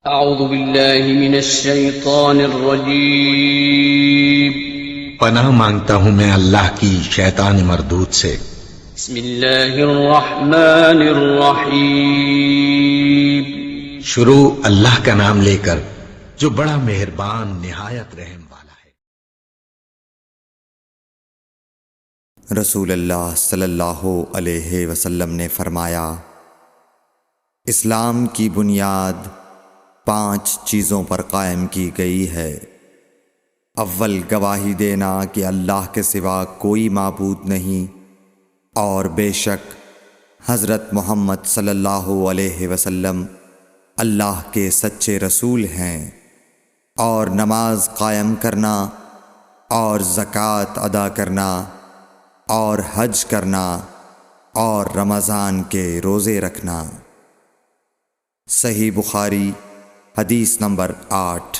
اعوذ باللہ من الشیطان الرجیم پناہ مانگتا ہوں میں اللہ کی شیطان مردود سے۔ بسم اللہ الرحمن الرحیم شروع اللہ کا نام لے کر جو بڑا مہربان نہایت رحم والا ہے۔ رسول اللہ صلی اللہ علیہ وسلم نے فرمایا، اسلام کی بنیاد 5 چیزوں پر قائم کی گئی ہے۔ اول، گواہی دینا کہ اللہ کے سوا کوئی معبود نہیں اور بے شک حضرت محمد صلی اللہ علیہ وسلم اللہ کے سچے رسول ہیں، اور نماز قائم کرنا اور زکوٰۃ ادا کرنا اور حج کرنا اور رمضان کے روزے رکھنا۔ صحیح بخاری حدیث نمبر 8۔